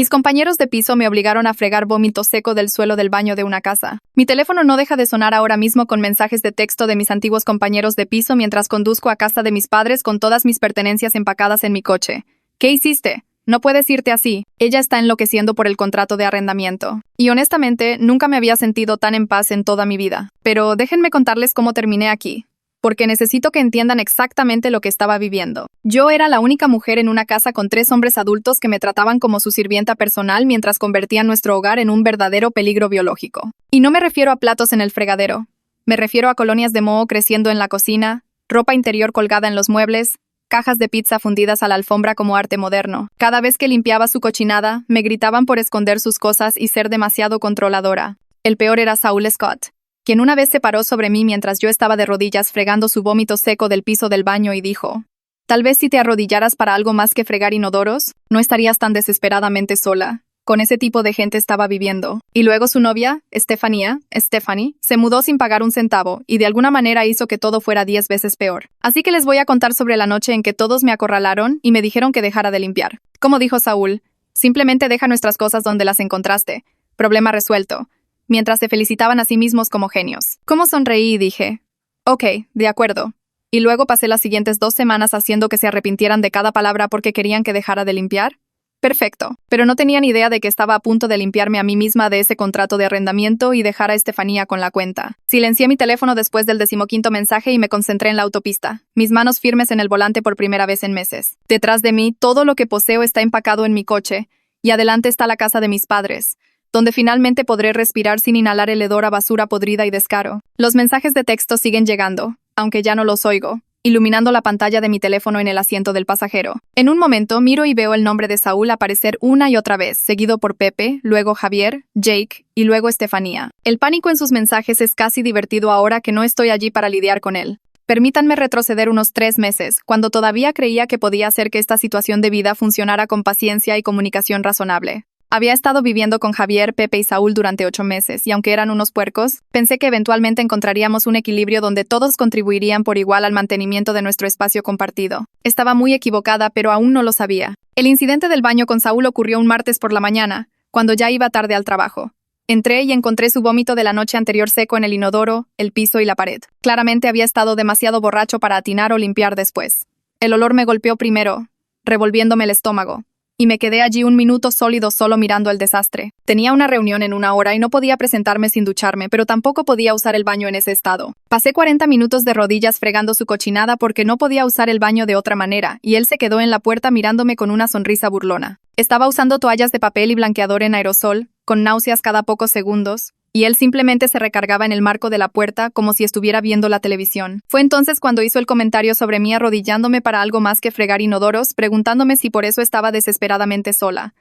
Mis compañeros de piso me obligaron a fregar vómito seco del suelo del baño de una casa. Mi teléfono no deja de sonar ahora mismo con mensajes de texto de mis antiguos compañeros de piso mientras conduzco a casa de mis padres con todas mis pertenencias empacadas en mi coche. ¿Qué hiciste? No puedes irte así. Ella está enloqueciendo por el contrato de arrendamiento. Y honestamente, nunca me había sentido tan en paz en toda mi vida. Pero déjenme contarles cómo terminé aquí, porque necesito que entiendan exactamente lo que estaba viviendo. Yo era la única mujer en una casa con 3 hombres adultos que me trataban como su sirvienta personal mientras convertían nuestro hogar en un verdadero peligro biológico. Y no me refiero a platos en el fregadero. Me refiero a colonias de moho creciendo en la cocina, ropa interior colgada en los muebles, cajas de pizza fundidas a la alfombra como arte moderno. Cada vez que limpiaba su cochinada, me gritaban por esconder sus cosas y ser demasiado controladora. El peor era Saul Scott, quien una vez se paró sobre mí mientras yo estaba de rodillas fregando su vómito seco del piso del baño y dijo: «Tal vez si te arrodillaras para algo más que fregar inodoros, no estarías tan desesperadamente sola». Con ese tipo de gente estaba viviendo. Y luego su novia, Stephanie, se mudó sin pagar un centavo y de alguna manera hizo que todo fuera 10 veces peor. Así que les voy a contar sobre la noche en que todos me acorralaron y me dijeron que dejara de limpiar. Como dijo Saúl, simplemente deja nuestras cosas donde las encontraste. Problema resuelto. Mientras se felicitaban a sí mismos como genios. Como sonreí y dije: «Ok, de acuerdo». Y luego pasé las siguientes 2 semanas haciendo que se arrepintieran de cada palabra porque querían que dejara de limpiar. Perfecto, pero no tenían idea de que estaba a punto de limpiarme a mí misma de ese contrato de arrendamiento y dejar a Estefanía con la cuenta. Silencié mi teléfono después del 15º mensaje y me concentré en la autopista, mis manos firmes en el volante por primera vez en meses. Detrás de mí, todo lo que poseo está empacado en mi coche, y adelante está la casa de mis padres, donde finalmente podré respirar sin inhalar el hedor a basura podrida y descaro. Los mensajes de texto siguen llegando, aunque ya no los oigo, iluminando la pantalla de mi teléfono en el asiento del pasajero. En un momento miro y veo el nombre de Saúl aparecer una y otra vez, seguido por Pepe, luego Javier, Jake y luego Estefanía. El pánico en sus mensajes es casi divertido ahora que no estoy allí para lidiar con él. Permítanme retroceder unos 3 meses, cuando todavía creía que podía hacer que esta situación de vida funcionara con paciencia y comunicación razonable. Había estado viviendo con Javier, Pepe y Saúl durante 8 meses, y aunque eran unos puercos, pensé que eventualmente encontraríamos un equilibrio donde todos contribuirían por igual al mantenimiento de nuestro espacio compartido. Estaba muy equivocada, pero aún no lo sabía. El incidente del baño con Saúl ocurrió un martes por la mañana, cuando ya iba tarde al trabajo. Entré y encontré su vómito de la noche anterior seco en el inodoro, el piso y la pared. Claramente había estado demasiado borracho para atinar o limpiar después. El olor me golpeó primero, revolviéndome el estómago, y me quedé allí un minuto sólido solo mirando el desastre. Tenía una reunión en 1 hora y no podía presentarme sin ducharme, pero tampoco podía usar el baño en ese estado. Pasé 40 minutos de rodillas fregando su cochinada porque no podía usar el baño de otra manera, y él se quedó en la puerta mirándome con una sonrisa burlona. Estaba usando toallas de papel y blanqueador en aerosol, con náuseas cada pocos segundos, y él simplemente se recargaba en el marco de la puerta como si estuviera viendo la televisión. Fue entonces cuando hizo el comentario sobre mí arrodillándome para algo más que fregar inodoros, preguntándome si por eso estaba desesperadamente sola.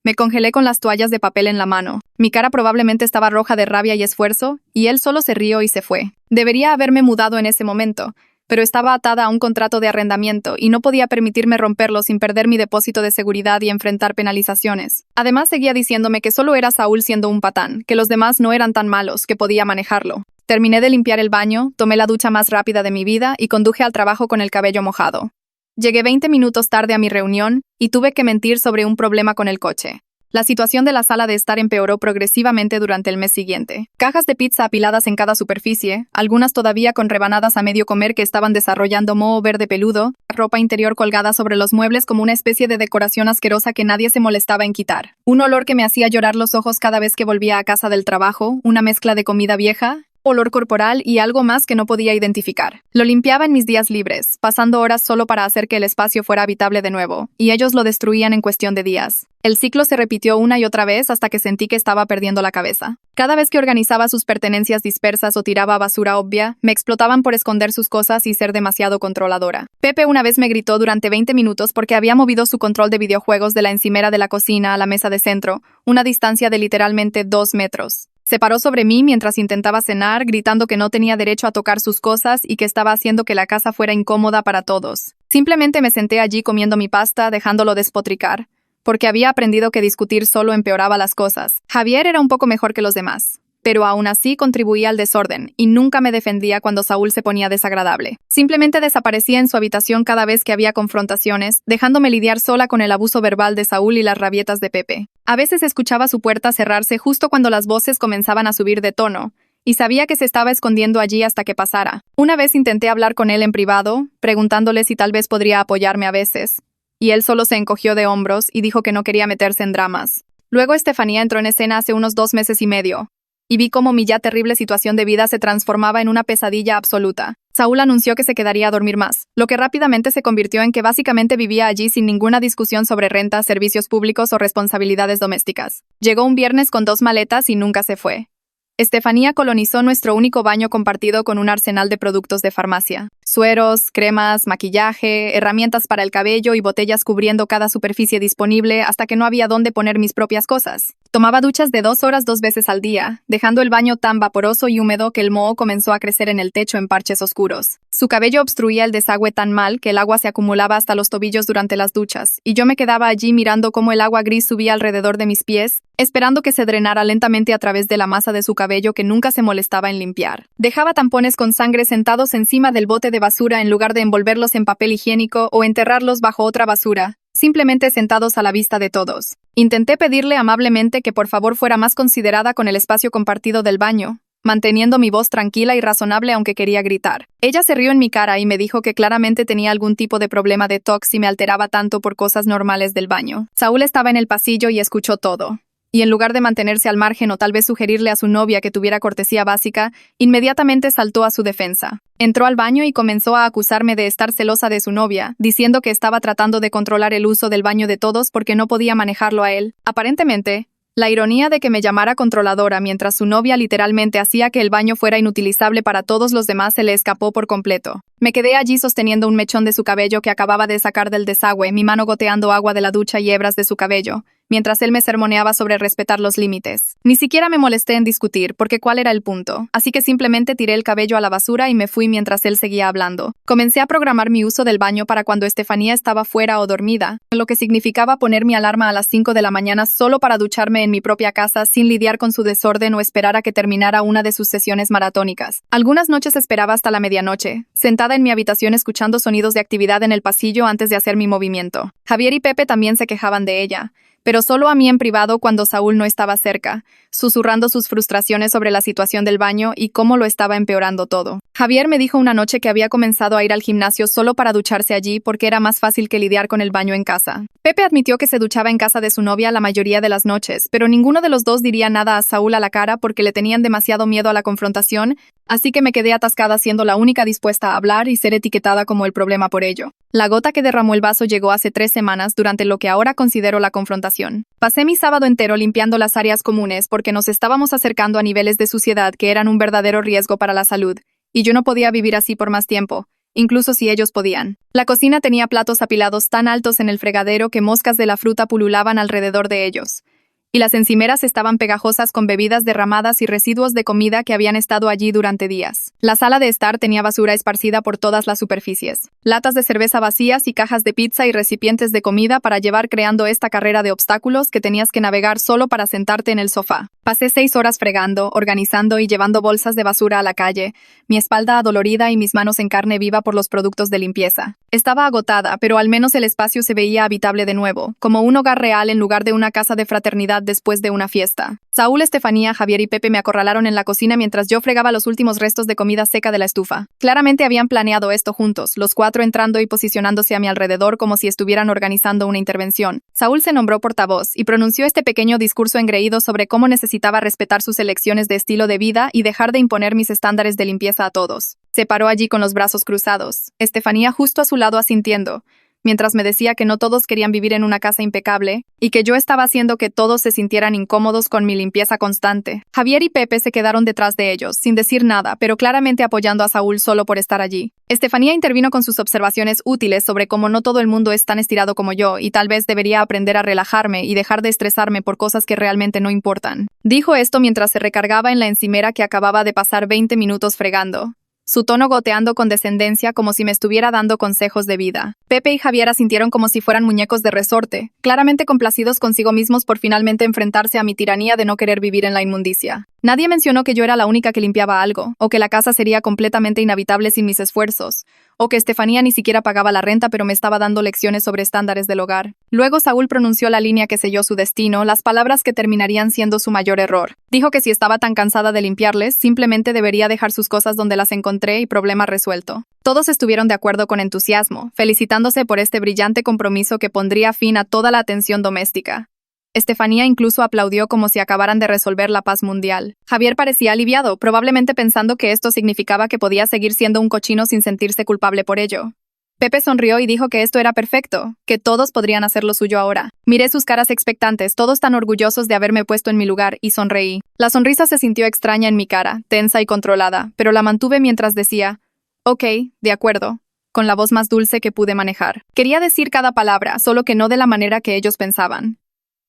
Me congelé con las toallas de papel en la mano. Mi cara probablemente estaba roja de rabia y esfuerzo, y él solo se rió y se fue. Debería haberme mudado en ese momento, pero estaba atada a un contrato de arrendamiento y no podía permitirme romperlo sin perder mi depósito de seguridad y enfrentar penalizaciones. Además, seguía diciéndome que solo era Saúl siendo un patán, que los demás no eran tan malos, que podía manejarlo. Terminé de limpiar el baño, tomé la ducha más rápida de mi vida y conduje al trabajo con el cabello mojado. Llegué 20 minutos tarde a mi reunión y tuve que mentir sobre un problema con el coche. La situación de la sala de estar empeoró progresivamente durante el mes siguiente. Cajas de pizza apiladas en cada superficie, algunas todavía con rebanadas a medio comer que estaban desarrollando moho verde peludo, ropa interior colgada sobre los muebles como una especie de decoración asquerosa que nadie se molestaba en quitar. Un olor que me hacía llorar los ojos cada vez que volvía a casa del trabajo, una mezcla de comida vieja, olor corporal y algo más que no podía identificar. Lo limpiaba en mis días libres, pasando horas solo para hacer que el espacio fuera habitable de nuevo, y ellos lo destruían en cuestión de días. El ciclo se repitió una y otra vez hasta que sentí que estaba perdiendo la cabeza. Cada vez que organizaba sus pertenencias dispersas o tiraba basura obvia, me explotaban por esconder sus cosas y ser demasiado controladora. Pepe una vez me gritó durante 20 minutos porque había movido su control de videojuegos de la encimera de la cocina a la mesa de centro, una distancia de literalmente 2 metros. Se paró sobre mí mientras intentaba cenar, gritando que no tenía derecho a tocar sus cosas y que estaba haciendo que la casa fuera incómoda para todos. Simplemente me senté allí comiendo mi pasta, dejándolo despotricar, porque había aprendido que discutir solo empeoraba las cosas. Javier era un poco mejor que los demás. pero aún así contribuía al desorden, y nunca me defendía cuando Saúl se ponía desagradable. Simplemente desaparecía en su habitación cada vez que había confrontaciones, dejándome lidiar sola con el abuso verbal de Saúl y las rabietas de Pepe. A veces escuchaba su puerta cerrarse justo cuando las voces comenzaban a subir de tono, y sabía que se estaba escondiendo allí hasta que pasara. Una vez intenté hablar con él en privado, preguntándole si tal vez podría apoyarme a veces, y él solo se encogió de hombros y dijo que no quería meterse en dramas. Luego Estefanía entró en escena hace unos 2 meses y medio, y vi cómo mi ya terrible situación de vida se transformaba en una pesadilla absoluta. Saúl anunció que se quedaría a dormir más, lo que rápidamente se convirtió en que básicamente vivía allí sin ninguna discusión sobre renta, servicios públicos o responsabilidades domésticas. Llegó un viernes con 2 maletas y nunca se fue. Estefanía colonizó nuestro único baño compartido con un arsenal de productos de farmacia. Sueros, cremas, maquillaje, herramientas para el cabello y botellas cubriendo cada superficie disponible hasta que no había dónde poner mis propias cosas. Tomaba duchas de 2 horas 2 veces al día, dejando el baño tan vaporoso y húmedo que el moho comenzó a crecer en el techo en parches oscuros. Su cabello obstruía el desagüe tan mal que el agua se acumulaba hasta los tobillos durante las duchas, y yo me quedaba allí mirando cómo el agua gris subía alrededor de mis pies, esperando que se drenara lentamente a través de la masa de su cabello que nunca se molestaba en limpiar. Dejaba tampones con sangre sentados encima del bote de basura en lugar de envolverlos en papel higiénico o enterrarlos bajo otra basura, simplemente sentados a la vista de todos. Intenté pedirle amablemente que por favor fuera más considerada con el espacio compartido del baño, manteniendo mi voz tranquila y razonable aunque quería gritar. Ella se rió en mi cara y me dijo que claramente tenía algún tipo de problema de TOC si me alteraba tanto por cosas normales del baño. Saúl estaba en el pasillo y escuchó todo. Y en lugar de mantenerse al margen o tal vez sugerirle a su novia que tuviera cortesía básica, inmediatamente saltó a su defensa. Entró al baño y comenzó a acusarme de estar celosa de su novia, diciendo que estaba tratando de controlar el uso del baño de todos porque no podía manejarlo a él. Aparentemente, la ironía de que me llamara controladora mientras su novia literalmente hacía que el baño fuera inutilizable para todos los demás se le escapó por completo. Me quedé allí sosteniendo un mechón de su cabello que acababa de sacar del desagüe, mi mano goteando agua de la ducha y hebras de su cabello, mientras él me sermoneaba sobre respetar los límites. Ni siquiera me molesté en discutir, porque ¿cuál era el punto? Así que simplemente tiré el cabello a la basura y me fui mientras él seguía hablando. Comencé a programar mi uso del baño para cuando Estefanía estaba fuera o dormida, lo que significaba poner mi alarma a las 5 de la mañana solo para ducharme en mi propia casa sin lidiar con su desorden o esperar a que terminara una de sus sesiones maratónicas. Algunas noches esperaba hasta la medianoche, sentada en mi habitación escuchando sonidos de actividad en el pasillo antes de hacer mi movimiento. Javier y Pepe también se quejaban de ella, pero solo a mí en privado cuando Saúl no estaba cerca, susurrando sus frustraciones sobre la situación del baño y cómo lo estaba empeorando todo. Javier me dijo una noche que había comenzado a ir al gimnasio solo para ducharse allí porque era más fácil que lidiar con el baño en casa. Pepe admitió que se duchaba en casa de su novia la mayoría de las noches, pero ninguno de los dos diría nada a Saúl a la cara porque le tenían demasiado miedo a la confrontación, así que me quedé atascada siendo la única dispuesta a hablar y ser etiquetada como el problema por ello. La gota que derramó el vaso llegó hace 3 semanas durante lo que ahora considero la confrontación. Pasé mi sábado entero limpiando las áreas comunes porque nos estábamos acercando a niveles de suciedad que eran un verdadero riesgo para la salud, y yo no podía vivir así por más tiempo, incluso si ellos podían. La cocina tenía platos apilados tan altos en el fregadero que moscas de la fruta pululaban alrededor de ellos, y las encimeras estaban pegajosas con bebidas derramadas y residuos de comida que habían estado allí durante días. La sala de estar tenía basura esparcida por todas las superficies, latas de cerveza vacías y cajas de pizza y recipientes de comida para llevar creando esta carrera de obstáculos que tenías que navegar solo para sentarte en el sofá. Pasé 6 horas fregando, organizando y llevando bolsas de basura a la calle, mi espalda adolorida y mis manos en carne viva por los productos de limpieza. Estaba agotada, pero al menos el espacio se veía habitable de nuevo, como un hogar real en lugar de una casa de fraternidad después de una fiesta. Saúl, Estefanía, Javier y Pepe me acorralaron en la cocina mientras yo fregaba los últimos restos de comida seca de la estufa. Claramente habían planeado esto juntos, los 4 entrando y posicionándose a mi alrededor como si estuvieran organizando una intervención. Saúl se nombró portavoz y pronunció este pequeño discurso engreído sobre cómo necesitaba respetar sus elecciones de estilo de vida y dejar de imponer mis estándares de limpieza a todos. Se paró allí con los brazos cruzados, Estefanía justo a su lado asintiendo, mientras me decía que no todos querían vivir en una casa impecable y que yo estaba haciendo que todos se sintieran incómodos con mi limpieza constante. Javier y Pepe se quedaron detrás de ellos, sin decir nada, pero claramente apoyando a Saúl solo por estar allí. Estefanía intervino con sus observaciones útiles sobre cómo no todo el mundo es tan estirado como yo y tal vez debería aprender a relajarme y dejar de estresarme por cosas que realmente no importan. Dijo esto mientras se recargaba en la encimera que acababa de pasar 20 minutos fregando. su tono goteando con descendencia como si me estuviera dando consejos de vida. Pepe y Javier asintieron como si fueran muñecos de resorte, claramente complacidos consigo mismos por finalmente enfrentarse a mi tiranía de no querer vivir en la inmundicia. Nadie mencionó que yo era la única que limpiaba algo, o que la casa sería completamente inhabitable sin mis esfuerzos, o que Estefanía ni siquiera pagaba la renta pero me estaba dando lecciones sobre estándares del hogar. Luego Saúl pronunció la línea que selló su destino, las palabras que terminarían siendo su mayor error. Dijo que si estaba tan cansada de limpiarles, simplemente debería dejar sus cosas donde las encontré y problema resuelto. Todos estuvieron de acuerdo con entusiasmo, felicitándose por este brillante compromiso que pondría fin a toda la tensión doméstica. Estefanía incluso aplaudió como si acabaran de resolver la paz mundial. Javier parecía aliviado, probablemente pensando que esto significaba que podía seguir siendo un cochino sin sentirse culpable por ello. Pepe sonrió y dijo que esto era perfecto, que todos podrían hacer lo suyo ahora. Miré sus caras expectantes, todos tan orgullosos de haberme puesto en mi lugar, y sonreí. La sonrisa se sintió extraña en mi cara, tensa y controlada, pero la mantuve mientras decía, «Ok, de acuerdo», con la voz más dulce que pude manejar. Quería decir cada palabra, solo que no de la manera que ellos pensaban.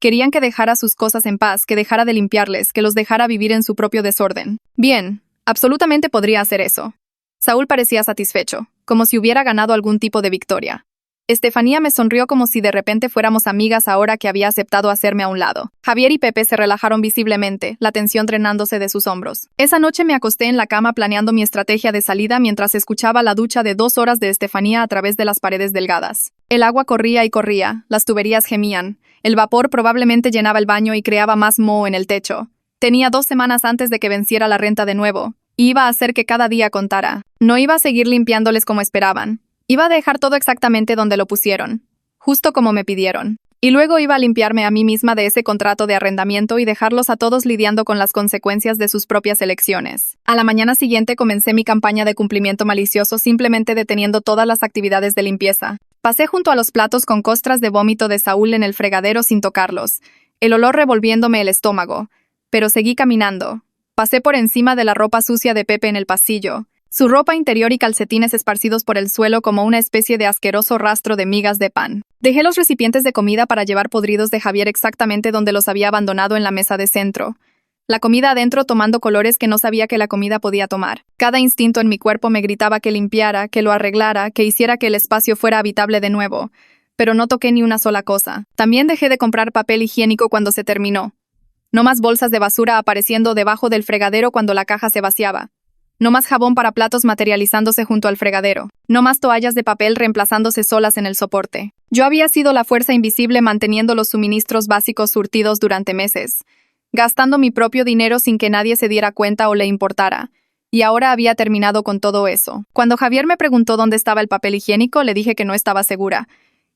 Querían que dejara sus cosas en paz, que dejara de limpiarles, que los dejara vivir en su propio desorden. Bien, absolutamente podría hacer eso. Saúl parecía satisfecho, como si hubiera ganado algún tipo de victoria. Estefanía me sonrió como si de repente fuéramos amigas ahora que había aceptado hacerme a un lado. Javier y Pepe se relajaron visiblemente, la tensión drenándose de sus hombros. Esa noche me acosté en la cama planeando mi estrategia de salida mientras escuchaba la ducha de 2 horas de Estefanía a través de las paredes delgadas. El agua corría y corría, las tuberías gemían. El vapor probablemente llenaba el baño y creaba más moho en el techo. Tenía 2 semanas antes de que venciera la renta de nuevo. Iba a hacer que cada día contara. No iba a seguir limpiándoles como esperaban. Iba a dejar todo exactamente donde lo pusieron, justo como me pidieron. Y luego iba a limpiarme a mí misma de ese contrato de arrendamiento y dejarlos a todos lidiando con las consecuencias de sus propias elecciones. A la mañana siguiente comencé mi campaña de cumplimiento malicioso simplemente deteniendo todas las actividades de limpieza. Pasé junto a los platos con costras de vómito de Saúl en el fregadero sin tocarlos, el olor revolviéndome el estómago. Pero seguí caminando. Pasé por encima de la ropa sucia de Pepe en el pasillo, su ropa interior y calcetines esparcidos por el suelo como una especie de asqueroso rastro de migas de pan. Dejé los recipientes de comida para llevar podridos de Javier exactamente donde los había abandonado en la mesa de centro. La comida adentro tomando colores que no sabía que la comida podía tomar. Cada instinto en mi cuerpo me gritaba que limpiara, que lo arreglara, que hiciera que el espacio fuera habitable de nuevo. Pero no toqué ni una sola cosa. También dejé de comprar papel higiénico cuando se terminó. No más bolsas de basura apareciendo debajo del fregadero cuando la caja se vaciaba. No más jabón para platos materializándose junto al fregadero. No más toallas de papel reemplazándose solas en el soporte. Yo había sido la fuerza invisible manteniendo los suministros básicos surtidos durante meses, gastando mi propio dinero sin que nadie se diera cuenta o le importara. Y ahora había terminado con todo eso. Cuando Javier me preguntó dónde estaba el papel higiénico, le dije que no estaba segura.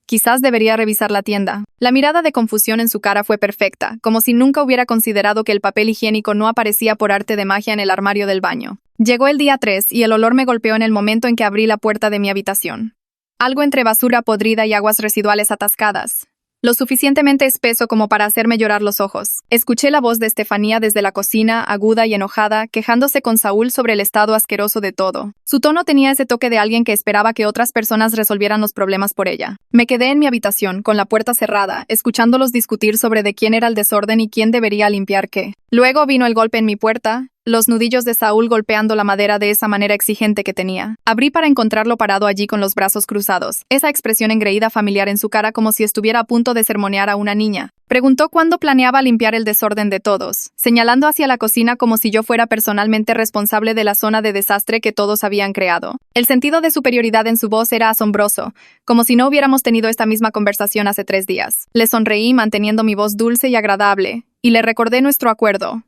Quizás debería revisar la tienda. La mirada de confusión en su cara fue perfecta, como si nunca hubiera considerado que el papel higiénico no aparecía por arte de magia en el armario del baño. Llegó el día 3 y el olor me golpeó en el momento en que abrí la puerta de mi habitación. Algo entre basura podrida y aguas residuales atascadas. Lo suficientemente espeso como para hacerme llorar los ojos. Escuché la voz de Estefanía desde la cocina, aguda y enojada, quejándose con Saúl sobre el estado asqueroso de todo. Su tono tenía ese toque de alguien que esperaba que otras personas resolvieran los problemas por ella. Me quedé en mi habitación, con la puerta cerrada, escuchándolos discutir sobre de quién era el desorden y quién debería limpiar qué. Luego vino el golpe en mi puerta, los nudillos de Saúl golpeando la madera de esa manera exigente que tenía. Abrí para encontrarlo parado allí con los brazos cruzados, esa expresión engreída familiar en su cara como si estuviera a punto de sermonear a una niña. Preguntó cuándo planeaba limpiar el desorden de todos, señalando hacia la cocina como si yo fuera personalmente responsable de la zona de desastre que todos habían creado. El sentido de superioridad en su voz era asombroso, como si no hubiéramos tenido esta misma conversación hace 3 días. Le sonreí manteniendo mi voz dulce y agradable, y le recordé nuestro acuerdo.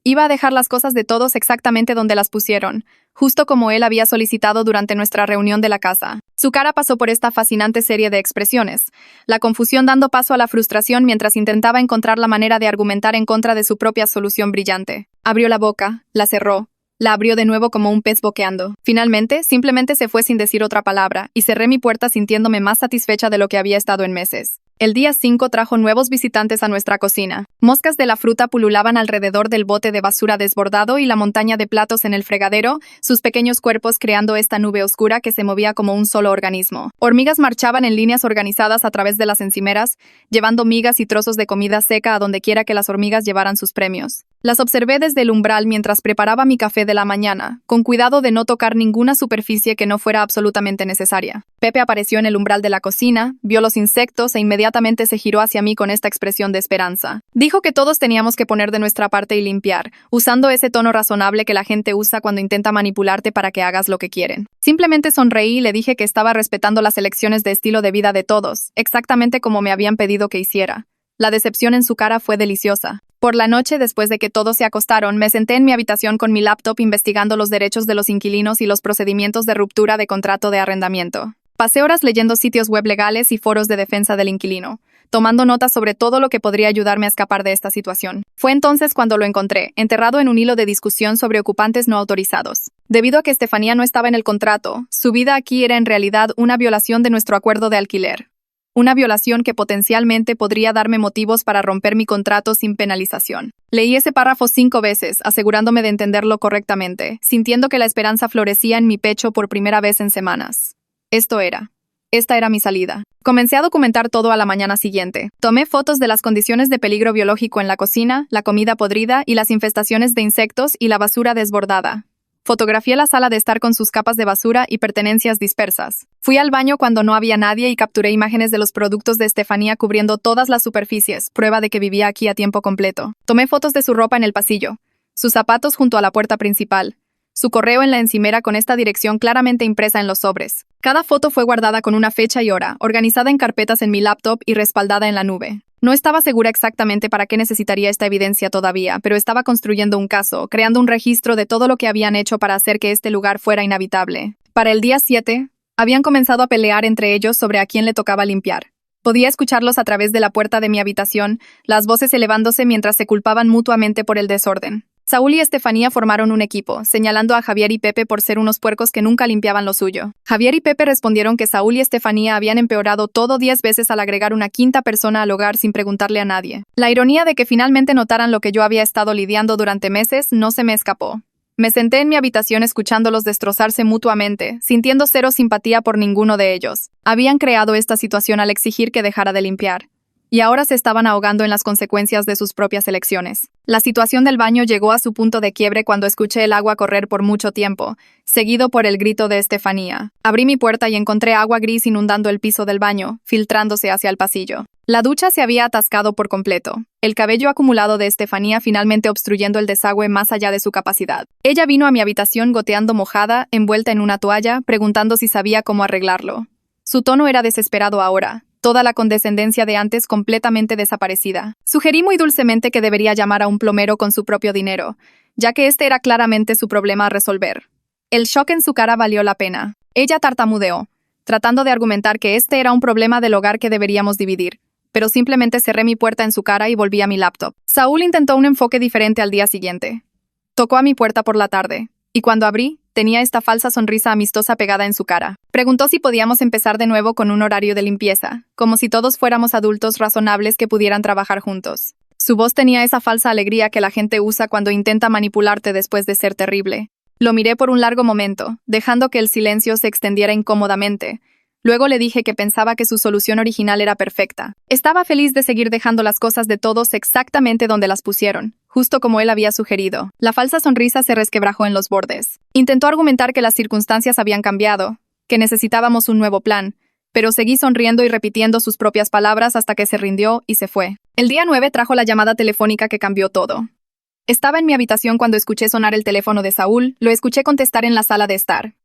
Iba a dejar las cosas de todos exactamente donde las pusieron, justo como él había solicitado durante nuestra reunión de la casa. Su cara pasó por esta fascinante serie de expresiones, la confusión dando paso a la frustración mientras intentaba encontrar la manera de argumentar en contra de su propia solución brillante. Abrió la boca, la cerró, la abrió de nuevo como un pez boqueando. Finalmente, simplemente se fue sin decir otra palabra, y cerré mi puerta sintiéndome más satisfecha de lo que había estado en meses. El día 5 trajo nuevos visitantes a nuestra cocina. Moscas de la fruta pululaban alrededor del bote de basura desbordado y la montaña de platos en el fregadero, sus pequeños cuerpos creando esta nube oscura que se movía como un solo organismo. Hormigas marchaban en líneas organizadas a través de las encimeras, llevando migas y trozos de comida seca a donde quiera que las hormigas llevaran sus premios. Las observé desde el umbral mientras preparaba mi café de la mañana, con cuidado de no tocar ninguna superficie que no fuera absolutamente necesaria. Pepe apareció en el umbral de la cocina, vio los insectos e inmediatamente se giró hacia mí con esta expresión de esperanza. Dijo que todos teníamos que poner de nuestra parte y limpiar, usando ese tono razonable que la gente usa cuando intenta manipularte para que hagas lo que quieren. Simplemente sonreí y le dije que estaba respetando las elecciones de estilo de vida de todos, exactamente como me habían pedido que hiciera. La decepción en su cara fue deliciosa. Por la noche, después de que todos se acostaron, me senté en mi habitación con mi laptop investigando los derechos de los inquilinos y los procedimientos de ruptura de contrato de arrendamiento. Pasé horas leyendo sitios web legales y foros de defensa del inquilino, tomando notas sobre todo lo que podría ayudarme a escapar de esta situación. Fue entonces cuando lo encontré, enterrado en un hilo de discusión sobre ocupantes no autorizados. Debido a que Estefanía no estaba en el contrato, su vida aquí era en realidad una violación de nuestro acuerdo de alquiler. Una violación que potencialmente podría darme motivos para romper mi contrato sin penalización. Leí ese párrafo 5 veces, asegurándome de entenderlo correctamente, sintiendo que la esperanza florecía en mi pecho por primera vez en semanas. Esta era mi salida. Comencé a documentar todo a la mañana siguiente. Tomé fotos de las condiciones de peligro biológico en la cocina, la comida podrida y las infestaciones de insectos y la basura desbordada. Fotografié la sala de estar con sus capas de basura y pertenencias dispersas. Fui al baño cuando no había nadie y capturé imágenes de los productos de Estefanía cubriendo todas las superficies, prueba de que vivía aquí a tiempo completo. Tomé fotos de su ropa en el pasillo, sus zapatos junto a la puerta principal, su correo en la encimera con esta dirección claramente impresa en los sobres. Cada foto fue guardada con una fecha y hora, organizada en carpetas en mi laptop y respaldada en la nube. No estaba segura exactamente para qué necesitaría esta evidencia todavía, pero estaba construyendo un caso, creando un registro de todo lo que habían hecho para hacer que este lugar fuera inhabitable. Para el día 7, habían comenzado a pelear entre ellos sobre a quién le tocaba limpiar. Podía escucharlos a través de la puerta de mi habitación, las voces elevándose mientras se culpaban mutuamente por el desorden. Saúl y Estefanía formaron un equipo, señalando a Javier y Pepe por ser unos puercos que nunca limpiaban lo suyo. Javier y Pepe respondieron que Saúl y Estefanía habían empeorado todo 10 veces al agregar una quinta persona al hogar sin preguntarle a nadie. La ironía de que finalmente notaran lo que yo había estado lidiando durante meses no se me escapó. Me senté en mi habitación escuchándolos destrozarse mutuamente, sintiendo cero simpatía por ninguno de ellos. Habían creado esta situación al exigir que dejara de limpiar. Y ahora se estaban ahogando en las consecuencias de sus propias elecciones. La situación del baño llegó a su punto de quiebre cuando escuché el agua correr por mucho tiempo, seguido por el grito de Estefanía. Abrí mi puerta y encontré agua gris inundando el piso del baño, filtrándose hacia el pasillo. La ducha se había atascado por completo, el cabello acumulado de Estefanía finalmente obstruyendo el desagüe más allá de su capacidad. Ella vino a mi habitación goteando mojada, envuelta en una toalla, preguntando si sabía cómo arreglarlo. Su tono era desesperado ahora. Toda la condescendencia de antes completamente desaparecida. Sugerí muy dulcemente que debería llamar a un plomero con su propio dinero, ya que este era claramente su problema a resolver. El shock en su cara valió la pena. Ella tartamudeó, tratando de argumentar que este era un problema del hogar que deberíamos dividir, pero simplemente cerré mi puerta en su cara y volví a mi laptop. Saúl intentó un enfoque diferente al día siguiente. Tocó a mi puerta por la tarde, y cuando abrí, tenía esta falsa sonrisa amistosa pegada en su cara. Preguntó si podíamos empezar de nuevo con un horario de limpieza, como si todos fuéramos adultos razonables que pudieran trabajar juntos. Su voz tenía esa falsa alegría que la gente usa cuando intenta manipularte después de ser terrible. Lo miré por un largo momento, dejando que el silencio se extendiera incómodamente. Luego le dije que pensaba que su solución original era perfecta. Estaba feliz de seguir dejando las cosas de todos exactamente donde las pusieron, justo como él había sugerido. La falsa sonrisa se resquebrajó en los bordes. Intentó argumentar que las circunstancias habían cambiado, que necesitábamos un nuevo plan, pero seguí sonriendo y repitiendo sus propias palabras hasta que se rindió y se fue. El día 9 trajo la llamada telefónica que cambió todo. Estaba en mi habitación cuando escuché sonar el teléfono de Saúl, lo escuché contestar en la sala de estar.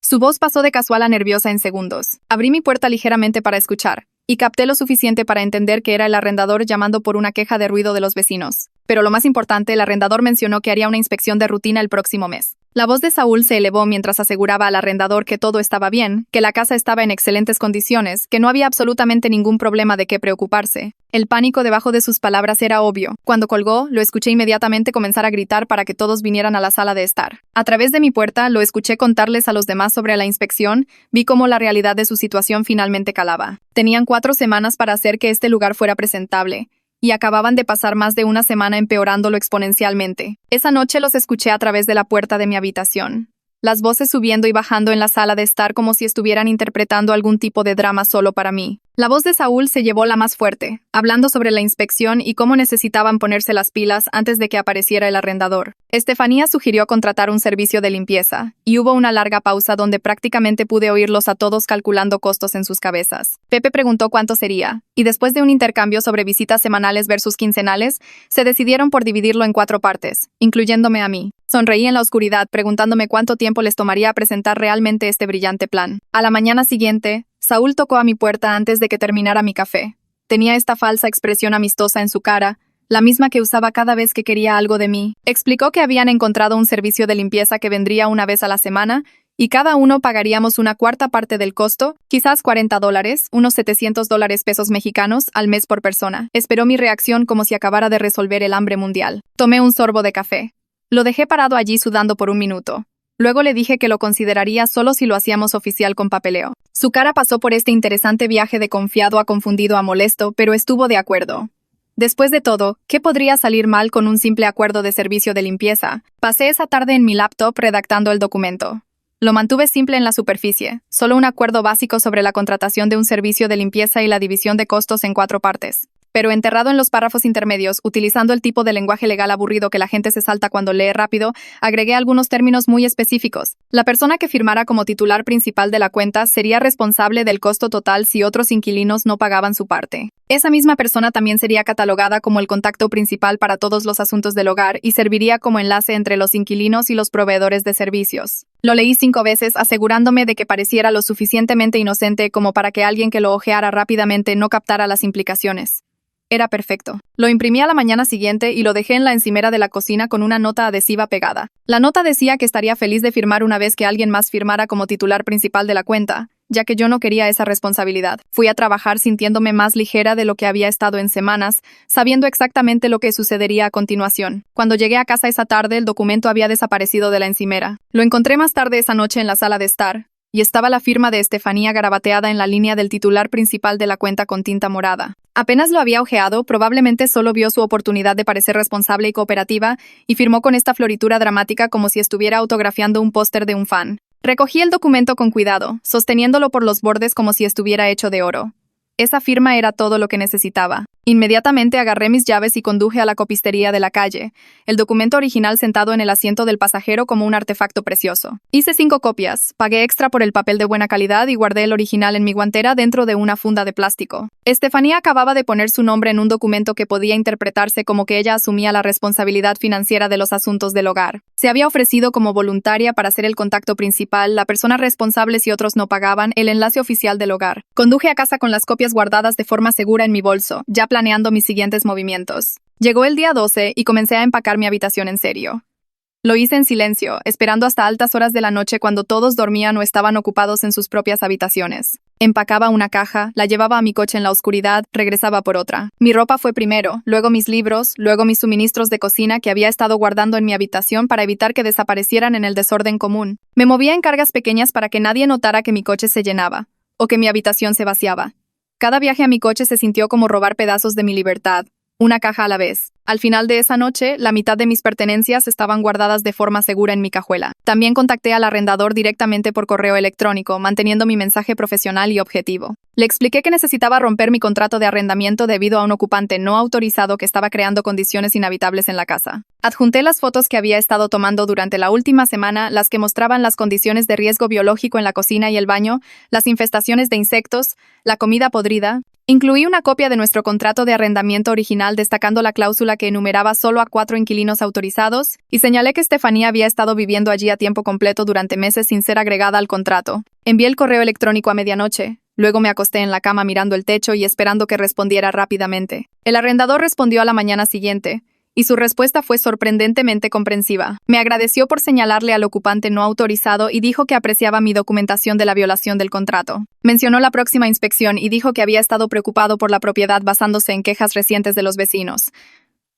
Su voz pasó de casual a nerviosa en segundos. Abrí mi puerta ligeramente para escuchar, y capté lo suficiente para entender que era el arrendador llamando por una queja de ruido de los vecinos. Pero lo más importante, el arrendador mencionó que haría una inspección de rutina el próximo mes. La voz de Saúl se elevó mientras aseguraba al arrendador que todo estaba bien, que la casa estaba en excelentes condiciones, que no había absolutamente ningún problema de qué preocuparse. El pánico debajo de sus palabras era obvio. Cuando colgó, lo escuché inmediatamente comenzar a gritar para que todos vinieran a la sala de estar. A través de mi puerta, lo escuché contarles a los demás sobre la inspección, vi cómo la realidad de su situación finalmente calaba. Tenían 4 semanas para hacer que este lugar fuera presentable, y acababan de pasar más de una semana empeorándolo exponencialmente. Esa noche los escuché a través de la puerta de mi habitación. Las voces subiendo y bajando en la sala de estar como si estuvieran interpretando algún tipo de drama solo para mí. La voz de Saúl se llevó la más fuerte, hablando sobre la inspección y cómo necesitaban ponerse las pilas antes de que apareciera el arrendador. Estefanía sugirió contratar un servicio de limpieza, y hubo una larga pausa donde prácticamente pude oírlos a todos calculando costos en sus cabezas. Pepe preguntó cuánto sería, y después de un intercambio sobre visitas semanales versus quincenales, se decidieron por dividirlo en 4 partes, incluyéndome a mí. Sonreí en la oscuridad, preguntándome cuánto tiempo les tomaría presentar realmente este brillante plan. A la mañana siguiente, Saúl tocó a mi puerta antes de que terminara mi café. Tenía esta falsa expresión amistosa en su cara, la misma que usaba cada vez que quería algo de mí. Explicó que habían encontrado un servicio de limpieza que vendría una vez a la semana, y cada uno pagaríamos una cuarta parte del costo, quizás $40, unos $700 pesos mexicanos, al mes por persona. Esperó mi reacción como si acabara de resolver el hambre mundial. Tomé un sorbo de café. Lo dejé parado allí sudando por un minuto. Luego le dije que lo consideraría solo si lo hacíamos oficial con papeleo. Su cara pasó por este interesante viaje de confiado a confundido a molesto, pero estuvo de acuerdo. Después de todo, ¿qué podría salir mal con un simple acuerdo de servicio de limpieza? Pasé esa tarde en mi laptop redactando el documento. Lo mantuve simple en la superficie, solo un acuerdo básico sobre la contratación de un servicio de limpieza y la división de costos en 4 partes. Pero enterrado en los párrafos intermedios, utilizando el tipo de lenguaje legal aburrido que la gente se salta cuando lee rápido, agregué algunos términos muy específicos. La persona que firmara como titular principal de la cuenta sería responsable del costo total si otros inquilinos no pagaban su parte. Esa misma persona también sería catalogada como el contacto principal para todos los asuntos del hogar y serviría como enlace entre los inquilinos y los proveedores de servicios. Lo leí 5 veces, asegurándome de que pareciera lo suficientemente inocente como para que alguien que lo hojeara rápidamente no captara las implicaciones. Era perfecto. Lo imprimí a la mañana siguiente y lo dejé en la encimera de la cocina con una nota adhesiva pegada. La nota decía que estaría feliz de firmar una vez que alguien más firmara como titular principal de la cuenta, ya que yo no quería esa responsabilidad. Fui a trabajar sintiéndome más ligera de lo que había estado en semanas, sabiendo exactamente lo que sucedería a continuación. Cuando llegué a casa esa tarde, el documento había desaparecido de la encimera. Lo encontré más tarde esa noche en la sala de estar, y estaba la firma de Estefanía garabateada en la línea del titular principal de la cuenta con tinta morada. Apenas lo había ojeado, probablemente solo vio su oportunidad de parecer responsable y cooperativa, y firmó con esta floritura dramática como si estuviera autografiando un póster de un fan. Recogí el documento con cuidado, sosteniéndolo por los bordes como si estuviera hecho de oro. Esa firma era todo lo que necesitaba. Inmediatamente agarré mis llaves y conduje a la copistería de la calle, el documento original sentado en el asiento del pasajero como un artefacto precioso. Hice 5 copias, pagué extra por el papel de buena calidad y guardé el original en mi guantera dentro de una funda de plástico. Estefanía acababa de poner su nombre en un documento que podía interpretarse como que ella asumía la responsabilidad financiera de los asuntos del hogar. Se había ofrecido como voluntaria para ser el contacto principal, la persona responsable si otros no pagaban, el enlace oficial del hogar. Conduje a casa con las copias guardadas de forma segura en mi bolso, ya planeando mis siguientes movimientos. Llegó el día 12 y comencé a empacar mi habitación en serio. Lo hice en silencio, esperando hasta altas horas de la noche cuando todos dormían o estaban ocupados en sus propias habitaciones. Empacaba una caja, la llevaba a mi coche en la oscuridad, regresaba por otra. Mi ropa fue primero, luego mis libros, luego mis suministros de cocina que había estado guardando en mi habitación para evitar que desaparecieran en el desorden común. Me movía en cargas pequeñas para que nadie notara que mi coche se llenaba, o que mi habitación se vaciaba. Cada viaje a mi coche se sintió como robar pedazos de mi libertad, una caja a la vez. Al final de esa noche, la mitad de mis pertenencias estaban guardadas de forma segura en mi cajuela. También contacté al arrendador directamente por correo electrónico, manteniendo mi mensaje profesional y objetivo. Le expliqué que necesitaba romper mi contrato de arrendamiento debido a un ocupante no autorizado que estaba creando condiciones inhabitables en la casa. Adjunté las fotos que había estado tomando durante la última semana, las que mostraban las condiciones de riesgo biológico en la cocina y el baño, las infestaciones de insectos, la comida podrida. Incluí una copia de nuestro contrato de arrendamiento original destacando la cláusula que enumeraba solo a 4 inquilinos autorizados, y señalé que Estefanía había estado viviendo allí a tiempo completo durante meses sin ser agregada al contrato. Envié el correo electrónico a medianoche. Luego me acosté en la cama mirando el techo y esperando que respondiera rápidamente. El arrendador respondió a la mañana siguiente, y su respuesta fue sorprendentemente comprensiva. Me agradeció por señalarle al ocupante no autorizado y dijo que apreciaba mi documentación de la violación del contrato. Mencionó la próxima inspección y dijo que había estado preocupado por la propiedad basándose en quejas recientes de los vecinos.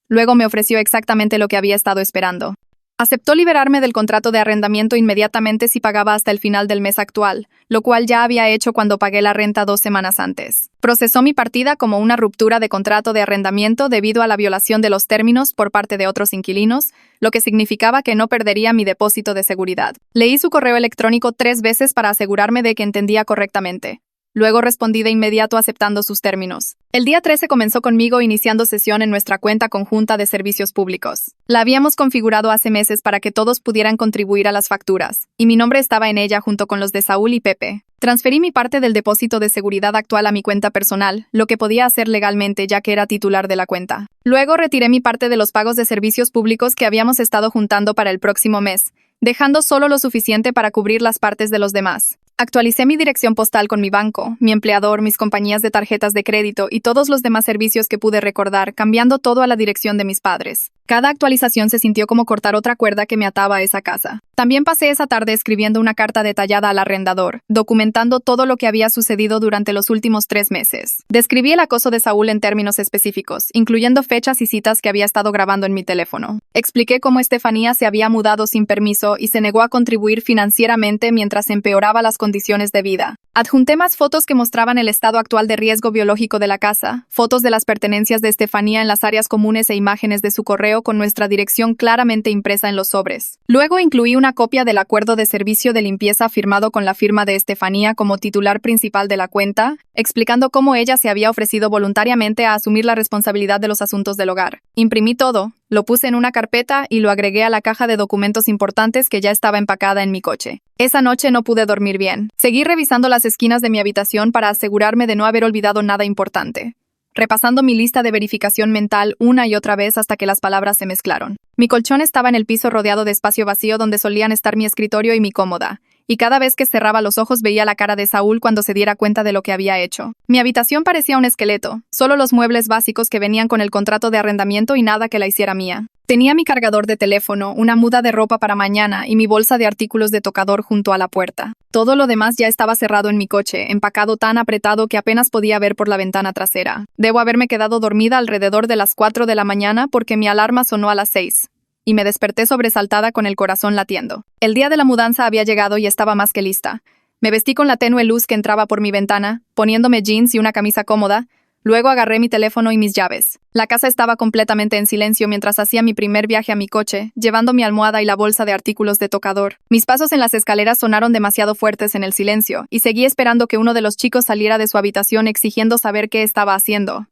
Luego me ofreció exactamente lo que había estado esperando. Aceptó liberarme del contrato de arrendamiento inmediatamente si pagaba hasta el final del mes actual, lo cual ya había hecho cuando pagué la renta 2 semanas antes. Procesó mi partida como una ruptura de contrato de arrendamiento debido a la violación de los términos por parte de otros inquilinos, lo que significaba que no perdería mi depósito de seguridad. Leí su correo electrónico 3 veces para asegurarme de que entendía correctamente. Luego respondí de inmediato aceptando sus términos. El día 13 comenzó conmigo iniciando sesión en nuestra cuenta conjunta de servicios públicos. La habíamos configurado hace meses para que todos pudieran contribuir a las facturas, y mi nombre estaba en ella junto con los de Saúl y Pepe. Transferí mi parte del depósito de seguridad actual a mi cuenta personal, lo que podía hacer legalmente ya que era titular de la cuenta. Luego retiré mi parte de los pagos de servicios públicos que habíamos estado juntando para el próximo mes, dejando solo lo suficiente para cubrir las partes de los demás. Actualicé mi dirección postal con mi banco, mi empleador, mis compañías de tarjetas de crédito y todos los demás servicios que pude recordar, cambiando todo a la dirección de mis padres. Cada actualización se sintió como cortar otra cuerda que me ataba a esa casa. También pasé esa tarde escribiendo una carta detallada al arrendador, documentando todo lo que había sucedido durante los últimos 3 meses. Describí el acoso de Saúl en términos específicos, incluyendo fechas y citas que había estado grabando en mi teléfono. Expliqué cómo Estefanía se había mudado sin permiso y se negó a contribuir financieramente mientras empeoraba las condiciones de vida. Adjunté más fotos que mostraban el estado actual de riesgo biológico de la casa, fotos de las pertenencias de Estefanía en las áreas comunes e imágenes de su correo con nuestra dirección claramente impresa en los sobres. Luego incluí una copia del acuerdo de servicio de limpieza firmado con la firma de Estefanía como titular principal de la cuenta, explicando cómo ella se había ofrecido voluntariamente a asumir la responsabilidad de los asuntos del hogar. Imprimí todo, lo puse en una carpeta y lo agregué a la caja de documentos importantes que ya estaba empacada en mi coche. Esa noche no pude dormir bien. Seguí revisando las esquinas de mi habitación para asegurarme de no haber olvidado nada importante, repasando mi lista de verificación mental una y otra vez hasta que las palabras se mezclaron. Mi colchón estaba en el piso rodeado de espacio vacío donde solían estar mi escritorio y mi cómoda, y cada vez que cerraba los ojos veía la cara de Saúl cuando se diera cuenta de lo que había hecho. Mi habitación parecía un esqueleto, solo los muebles básicos que venían con el contrato de arrendamiento y nada que la hiciera mía. Tenía mi cargador de teléfono, una muda de ropa para mañana y mi bolsa de artículos de tocador junto a la puerta. Todo lo demás ya estaba cerrado en mi coche, empacado tan apretado que apenas podía ver por la ventana trasera. Debo haberme quedado dormida alrededor de las 4 de la mañana porque mi alarma sonó a las 6. Y me desperté sobresaltada con el corazón latiendo. El día de la mudanza había llegado y estaba más que lista. Me vestí con la tenue luz que entraba por mi ventana, poniéndome jeans y una camisa cómoda. Luego agarré mi teléfono y mis llaves. La casa estaba completamente en silencio mientras hacía mi primer viaje a mi coche, llevando mi almohada y la bolsa de artículos de tocador. Mis pasos en las escaleras sonaron demasiado fuertes en el silencio, y seguí esperando que uno de los chicos saliera de su habitación exigiendo saber qué estaba haciendo.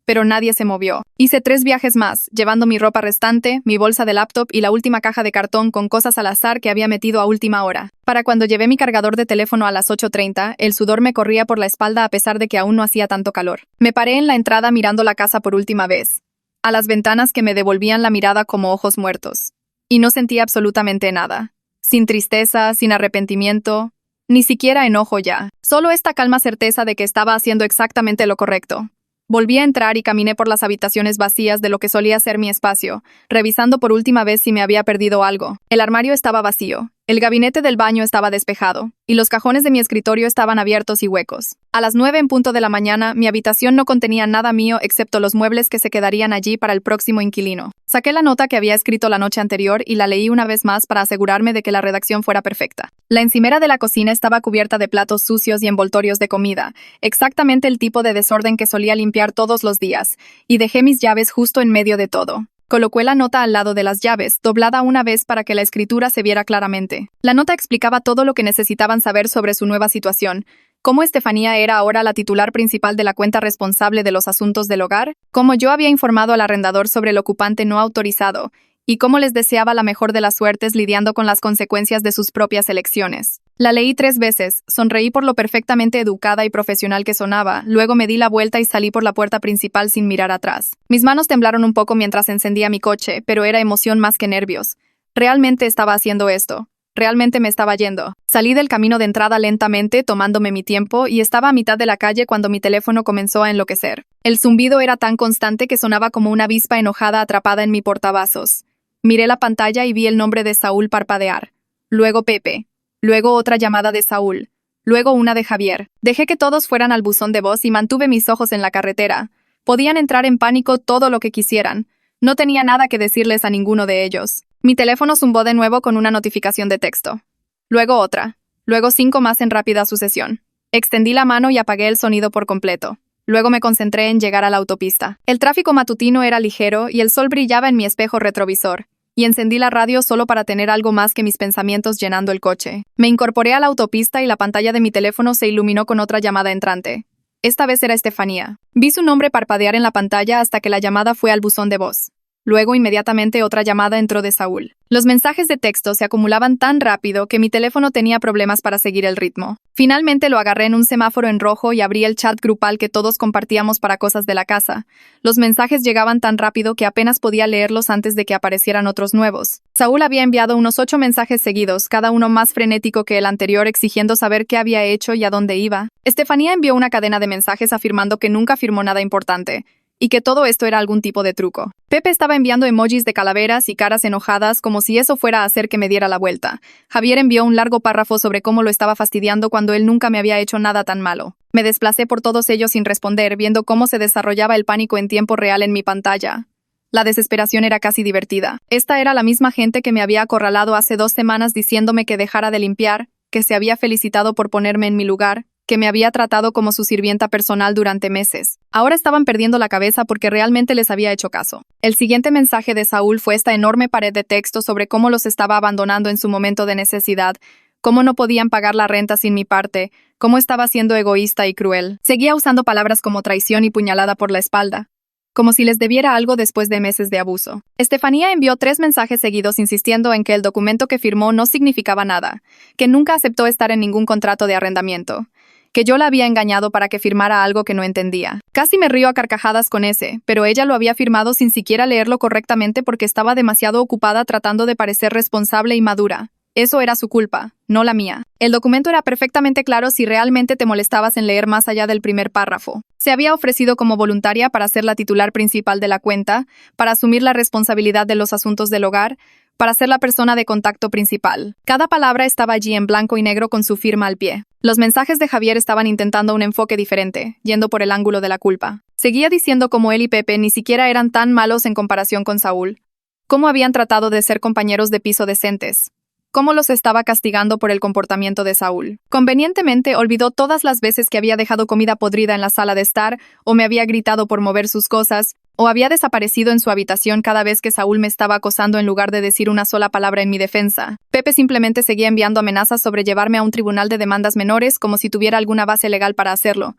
Pero nadie se movió. Hice 3 viajes más, llevando mi ropa restante, mi bolsa de laptop y la última caja de cartón con cosas al azar que había metido a última hora. Para cuando llevé mi cargador de teléfono a las 8:30, el sudor me corría por la espalda a pesar de que aún no hacía tanto calor. Me paré en la entrada mirando la casa por última vez, a las ventanas que me devolvían la mirada como ojos muertos. Y no sentía absolutamente nada. Sin tristeza, sin arrepentimiento, ni siquiera enojo ya. Solo esta calma certeza de que estaba haciendo exactamente lo correcto. Volví a entrar y caminé por las habitaciones vacías de lo que solía ser mi espacio, revisando por última vez si me había perdido algo. El armario estaba vacío, el gabinete del baño estaba despejado, y los cajones de mi escritorio estaban abiertos y huecos. A las 9 en punto de la mañana, mi habitación no contenía nada mío excepto los muebles que se quedarían allí para el próximo inquilino. Saqué la nota que había escrito la noche anterior y la leí una vez más para asegurarme de que la redacción fuera perfecta. La encimera de la cocina estaba cubierta de platos sucios y envoltorios de comida, exactamente el tipo de desorden que solía limpiar todos los días, y dejé mis llaves justo en medio de todo. Coloqué la nota al lado de las llaves, doblada una vez para que la escritura se viera claramente. La nota explicaba todo lo que necesitaban saber sobre su nueva situación, cómo Estefanía era ahora la titular principal de la cuenta responsable de los asuntos del hogar, cómo yo había informado al arrendador sobre el ocupante no autorizado, y cómo les deseaba la mejor de las suertes lidiando con las consecuencias de sus propias elecciones. La leí 3 veces, sonreí por lo perfectamente educada y profesional que sonaba, luego me di la vuelta y salí por la puerta principal sin mirar atrás. Mis manos temblaron un poco mientras encendía mi coche, pero era emoción más que nervios. Realmente estaba haciendo esto. Realmente me estaba yendo. Salí del camino de entrada lentamente, tomándome mi tiempo, y estaba a mitad de la calle cuando mi teléfono comenzó a enloquecer. El zumbido era tan constante que sonaba como una avispa enojada atrapada en mi portavasos. Miré la pantalla y vi el nombre de Saúl parpadear. Luego Pepe. Luego otra llamada de Saúl. Luego una de Javier. Dejé que todos fueran al buzón de voz y mantuve mis ojos en la carretera. Podían entrar en pánico todo lo que quisieran. No tenía nada que decirles a ninguno de ellos. Mi teléfono zumbó de nuevo con una notificación de texto. Luego otra. Luego 5 más en rápida sucesión. Extendí la mano y apagué el sonido por completo. Luego me concentré en llegar a la autopista. El tráfico matutino era ligero y el sol brillaba en mi espejo retrovisor. y encendí la radio solo para tener algo más que mis pensamientos llenando el coche. Me incorporé a la autopista y la pantalla de mi teléfono se iluminó con otra llamada entrante. Esta vez era Estefanía. Vi su nombre parpadear en la pantalla hasta que la llamada fue al buzón de voz. Luego, inmediatamente, otra llamada entró de Saúl. Los mensajes de texto se acumulaban tan rápido que mi teléfono tenía problemas para seguir el ritmo. Finalmente lo agarré en un semáforo en rojo y abrí el chat grupal que todos compartíamos para cosas de la casa. Los mensajes llegaban tan rápido que apenas podía leerlos antes de que aparecieran otros nuevos. Saúl había enviado unos 8 mensajes seguidos, cada uno más frenético que el anterior, exigiendo saber qué había hecho y a dónde iba. Estefanía envió una cadena de mensajes afirmando que nunca firmó nada importante y que todo esto era algún tipo de truco. Pepe estaba enviando emojis de calaveras y caras enojadas como si eso fuera a hacer que me diera la vuelta. Javier envió un largo párrafo sobre cómo lo estaba fastidiando cuando él nunca me había hecho nada tan malo. Me desplacé por todos ellos sin responder, viendo cómo se desarrollaba el pánico en tiempo real en mi pantalla. La desesperación era casi divertida. Esta era la misma gente que me había acorralado hace 2 semanas diciéndome que dejara de limpiar, que se había felicitado por ponerme en mi lugar, que me había tratado como su sirvienta personal durante meses. Ahora estaban perdiendo la cabeza porque realmente les había hecho caso. El siguiente mensaje de Saúl fue esta enorme pared de texto sobre cómo los estaba abandonando en su momento de necesidad, cómo no podían pagar la renta sin mi parte, cómo estaba siendo egoísta y cruel. Seguía usando palabras como traición y puñalada por la espalda, como si les debiera algo después de meses de abuso. Estefanía envió 3 mensajes seguidos insistiendo en que el documento que firmó no significaba nada, que nunca aceptó estar en ningún contrato de arrendamiento, que yo la había engañado para que firmara algo que no entendía. Casi me río a carcajadas con ese, pero ella lo había firmado sin siquiera leerlo correctamente porque estaba demasiado ocupada tratando de parecer responsable y madura. Eso era su culpa, no la mía. El documento era perfectamente claro si realmente te molestabas en leer más allá del primer párrafo. Se había ofrecido como voluntaria para ser la titular principal de la cuenta, para asumir la responsabilidad de los asuntos del hogar, para ser la persona de contacto principal. Cada palabra estaba allí en blanco y negro con su firma al pie. Los mensajes de Javier estaban intentando un enfoque diferente, yendo por el ángulo de la culpa. Seguía diciendo cómo él y Pepe ni siquiera eran tan malos en comparación con Saúl, cómo habían tratado de ser compañeros de piso decentes, cómo los estaba castigando por el comportamiento de Saúl. Convenientemente olvidó todas las veces que había dejado comida podrida en la sala de estar, o me había gritado por mover sus cosas, o había desaparecido en su habitación cada vez que Saúl me estaba acosando en lugar de decir una sola palabra en mi defensa. Pepe simplemente seguía enviando amenazas sobre llevarme a un tribunal de demandas menores como si tuviera alguna base legal para hacerlo.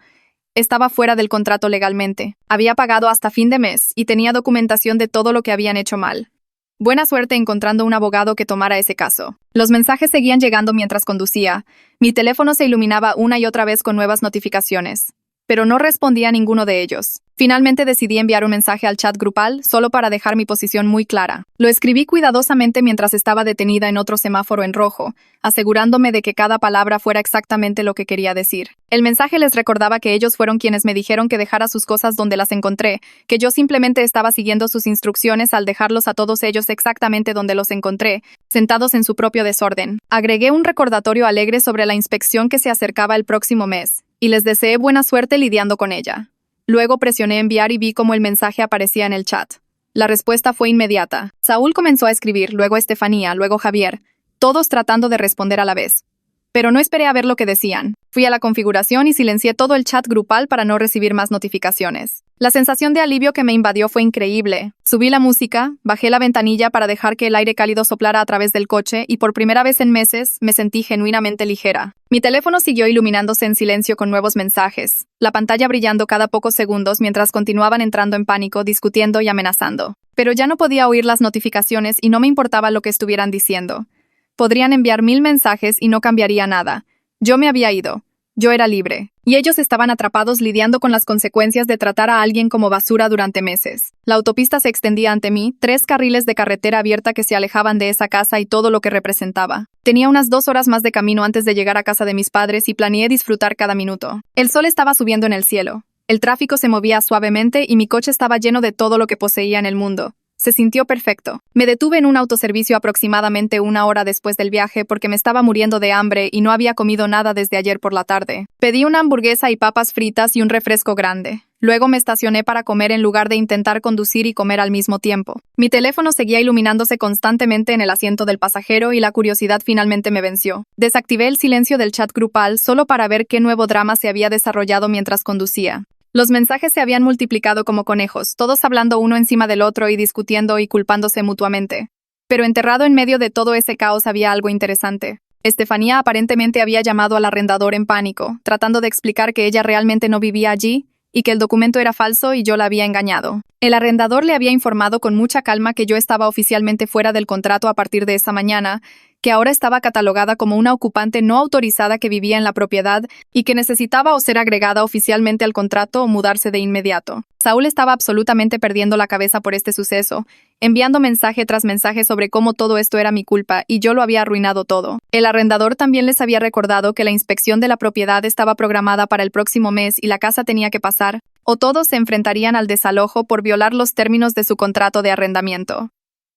Estaba fuera del contrato legalmente. Había pagado hasta fin de mes y tenía documentación de todo lo que habían hecho mal. Buena suerte encontrando un abogado que tomara ese caso. Los mensajes seguían llegando mientras conducía. Mi teléfono se iluminaba una y otra vez con nuevas notificaciones, pero no respondía a ninguno de ellos. Finalmente decidí enviar un mensaje al chat grupal solo para dejar mi posición muy clara. Lo escribí cuidadosamente mientras estaba detenida en otro semáforo en rojo, asegurándome de que cada palabra fuera exactamente lo que quería decir. El mensaje les recordaba que ellos fueron quienes me dijeron que dejara sus cosas donde las encontré, que yo simplemente estaba siguiendo sus instrucciones al dejarlos a todos ellos exactamente donde los encontré, sentados en su propio desorden. Agregué un recordatorio alegre sobre la inspección que se acercaba el próximo mes, y les deseé buena suerte lidiando con ella. Luego presioné enviar y vi cómo el mensaje aparecía en el chat. La respuesta fue inmediata. Saúl comenzó a escribir, luego Estefanía, luego Javier, todos tratando de responder a la vez. Pero no esperé a ver lo que decían. Fui a la configuración y silencié todo el chat grupal para no recibir más notificaciones. La sensación de alivio que me invadió fue increíble. Subí la música, bajé la ventanilla para dejar que el aire cálido soplara a través del coche y por primera vez en meses me sentí genuinamente ligera. Mi teléfono siguió iluminándose en silencio con nuevos mensajes, la pantalla brillando cada pocos segundos mientras continuaban entrando en pánico, discutiendo y amenazando. Pero ya no podía oír las notificaciones y no me importaba lo que estuvieran diciendo. Podrían enviar 1000 mensajes y no cambiaría nada. Yo me había ido. Yo era libre. Y ellos estaban atrapados lidiando con las consecuencias de tratar a alguien como basura durante meses. La autopista se extendía ante mí, 3 carriles de carretera abierta que se alejaban de esa casa y todo lo que representaba. Tenía unas 2 horas más de camino antes de llegar a casa de mis padres y planeé disfrutar cada minuto. El sol estaba subiendo en el cielo. El tráfico se movía suavemente y mi coche estaba lleno de todo lo que poseía en el mundo. Se sintió perfecto. Me detuve en un autoservicio aproximadamente 1 hora después del viaje porque me estaba muriendo de hambre y no había comido nada desde ayer por la tarde. Pedí una hamburguesa y papas fritas y un refresco grande. Luego me estacioné para comer en lugar de intentar conducir y comer al mismo tiempo. Mi teléfono seguía iluminándose constantemente en el asiento del pasajero y la curiosidad finalmente me venció. Desactivé el silencio del chat grupal solo para ver qué nuevo drama se había desarrollado mientras conducía. Los mensajes se habían multiplicado como conejos, todos hablando uno encima del otro y discutiendo y culpándose mutuamente. Pero enterrado en medio de todo ese caos había algo interesante. Estefanía aparentemente había llamado al arrendador en pánico, tratando de explicar que ella realmente no vivía allí y que el documento era falso y yo la había engañado. El arrendador le había informado con mucha calma que yo estaba oficialmente fuera del contrato a partir de esa mañana, que ahora estaba catalogada como una ocupante no autorizada que vivía en la propiedad y que necesitaba o ser agregada oficialmente al contrato o mudarse de inmediato. Saúl estaba absolutamente perdiendo la cabeza por este suceso, enviando mensaje tras mensaje sobre cómo todo esto era mi culpa y yo lo había arruinado todo. El arrendador también les había recordado que la inspección de la propiedad estaba programada para el próximo mes y la casa tenía que pasar, o todos se enfrentarían al desalojo por violar los términos de su contrato de arrendamiento.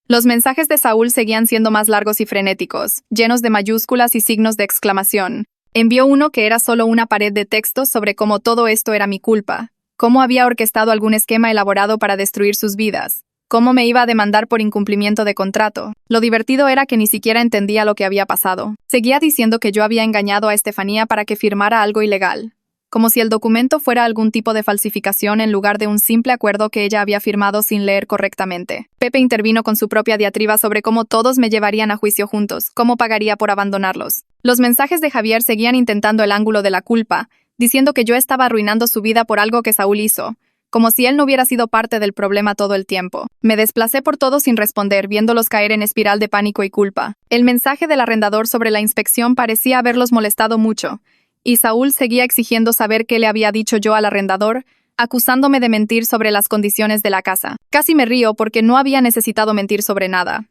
Los mensajes de Saúl seguían siendo más largos y frenéticos, llenos de mayúsculas y signos de exclamación. Envió uno que era solo una pared de textos sobre cómo todo esto era mi culpa, cómo había orquestado algún esquema elaborado para destruir sus vidas, cómo me iba a demandar por incumplimiento de contrato. Lo divertido era que ni siquiera entendía lo que había pasado. Seguía diciendo que yo había engañado a Estefanía para que firmara algo ilegal, como si el documento fuera algún tipo de falsificación en lugar de un simple acuerdo que ella había firmado sin leer correctamente. Pepe intervino con su propia diatriba sobre cómo todos me llevarían a juicio juntos, cómo pagaría por abandonarlos. Los mensajes de Javier seguían intentando el ángulo de la culpa, diciendo que yo estaba arruinando su vida por algo que Saúl hizo, como si él no hubiera sido parte del problema todo el tiempo. Me desplacé por todo sin responder, viéndolos caer en espiral de pánico y culpa. El mensaje del arrendador sobre la inspección parecía haberlos molestado mucho, y Saúl seguía exigiendo saber qué le había dicho yo al arrendador, acusándome de mentir sobre las condiciones de la casa. Casi me río porque no había necesitado mentir sobre nada.